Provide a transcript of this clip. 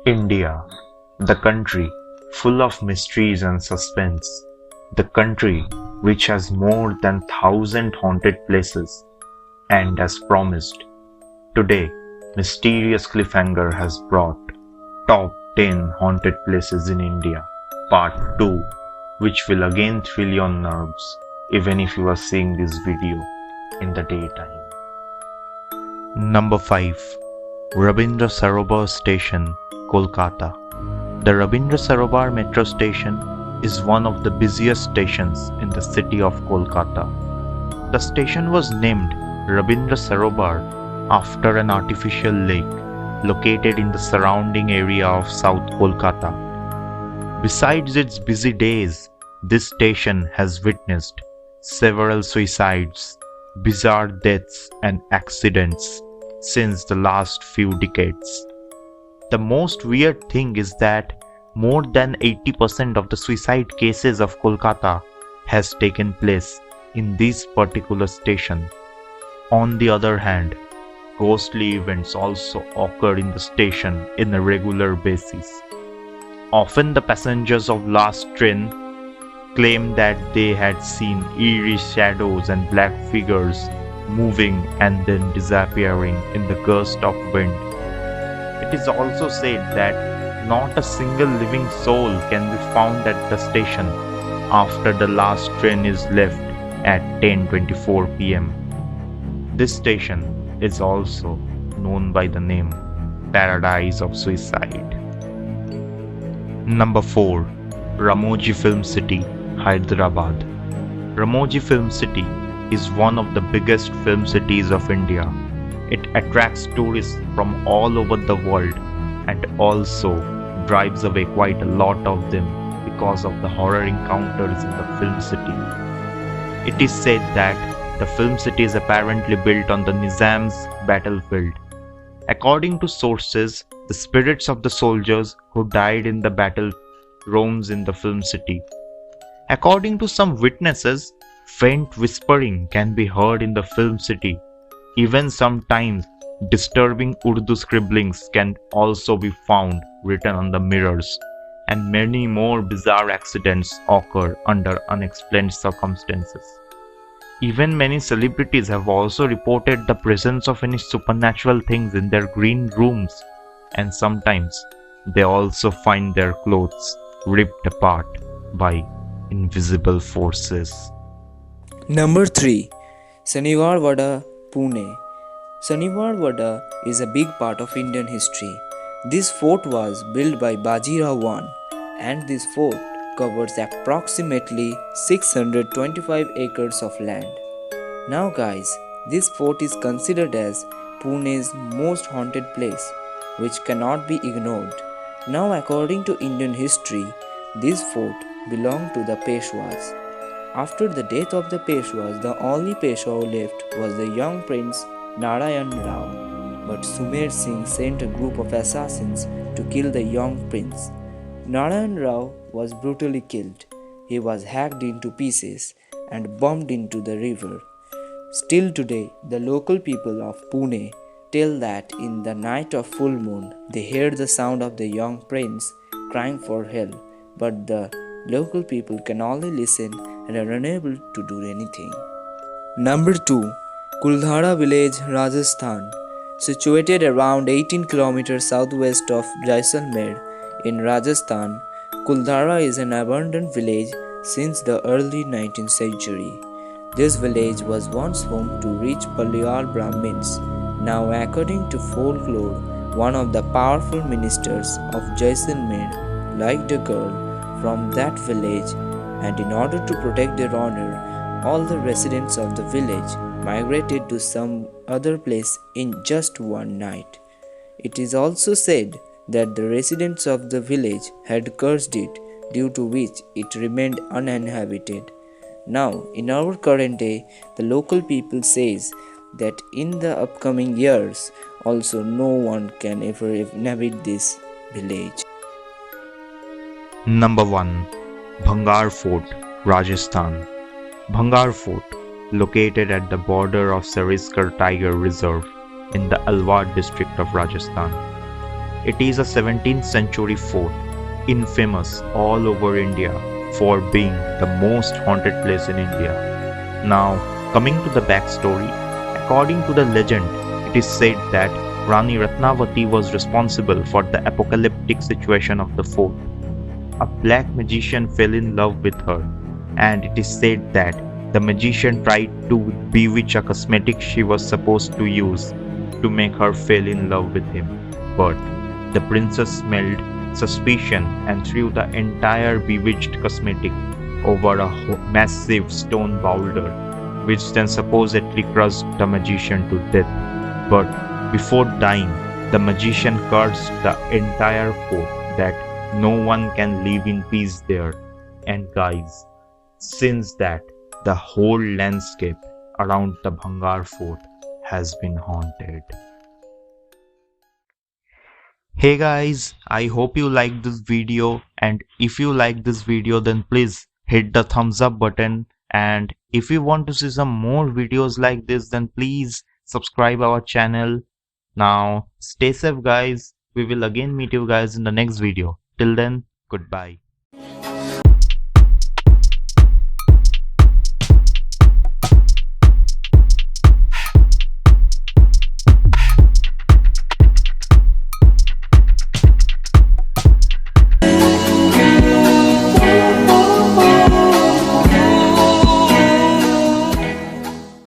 India, the country full of mysteries and suspense, the country which has more than 1,000 haunted places, and as promised, today Mysterious Cliffhanger has brought Top 10 Haunted Places in India, Part 2, which will again thrill your nerves even if you are seeing this video in the daytime. Number 5. Rabindra Sarobar Station, Kolkata. The Rabindra Sarobar metro station is one of the busiest stations in the city of Kolkata. The station was named Rabindra Sarobar after an artificial lake located in the surrounding area of South Kolkata. Besides its busy days, this station has witnessed several suicides, bizarre deaths and accidents since the last few decades. The most weird thing is that more than 80% of the suicide cases of Kolkata has taken place in this particular station. On the other hand, ghostly events also occur in the station in a regular basis. Often the passengers of last train claim that they had seen eerie shadows and black figures moving and then disappearing in the gust of wind. It is also said that not a single living soul can be found at the station after the last train is left at 10:24 p.m. This station is also known by the name Paradise of Suicide. Number 4. Ramoji Film City, Hyderabad. Ramoji Film City is one of the biggest film cities of India. It attracts tourists from all over the world and also drives away quite a lot of them because of the horror encounters in the film city. It is said that the film city is apparently built on the Nizam's battlefield. According to sources, the spirits of the soldiers who died in the battle roams in the film city. According to some witnesses, faint whispering can be heard in the film city. Even sometimes, disturbing Urdu scribblings can also be found written on the mirrors, and many more bizarre accidents occur under unexplained circumstances. Even many celebrities have also reported the presence of any supernatural things in their green rooms, and sometimes they also find their clothes ripped apart by invisible forces. Number 3. Shaniwar Wada, Pune. Shaniwar Wada is a big part of Indian history. This fort was built by Bajirao I, and this fort covers approximately 625 acres of land. Now guys, this fort is considered as Pune's most haunted place, which cannot be ignored. Now according to Indian history, this fort belonged to the Peshwas. After the death of the Peshwas, the only Peshwa left was the young prince Narayan Rao. But Sumer Singh sent a group of assassins to kill the young prince. Narayan Rao was brutally killed. He was hacked into pieces and bombed into the river. Still today, the local people of Pune tell that in the night of full moon, they heard the sound of the young prince crying for help, but the local people can only listen and are unable to do anything. Number 2. Kuldhara village, Rajasthan. Situated around 18 km southwest of Jaisalmer in Rajasthan, Kuldhara is an abandoned village since the early 19th century. This village was once home to rich Paliyal Brahmins. Now, according to folklore, one of the powerful ministers of Jaisalmer liked a girl from that village, and in order to protect their honor, all the residents of the village migrated to some other place in just one night. It is also said that the residents of the village had cursed it, due to which it remained uninhabited. Now, in our current day, the local people says that in the upcoming years also no one can ever inhabit this village. Number 1. Bhangar Fort, Rajasthan. Bhangar Fort, located at the border of Sariskar Tiger Reserve in the Alwar district of Rajasthan. It is a 17th century fort, infamous all over India for being the most haunted place in India. Now, coming to the backstory, according to the legend, it is said that Rani Ratnavati was responsible for the apocalyptic situation of the fort. A black magician fell in love with her, and it is said that the magician tried to bewitch a cosmetic she was supposed to use to make her fall in love with him. But the princess smelled suspicion and threw the entire bewitched cosmetic over a massive stone boulder, which then supposedly crushed the magician to death. But before dying, the magician cursed the entire fort that no one can live in peace there. And guys, since that, the whole landscape around the Bhangar fort has been haunted. Hey guys, I hope you liked this video, and if you like this video then please hit the thumbs up button, and if you want to see some more videos like this then please subscribe our channel. Now stay safe guys, we will again meet you guys in the next video. Till then, goodbye.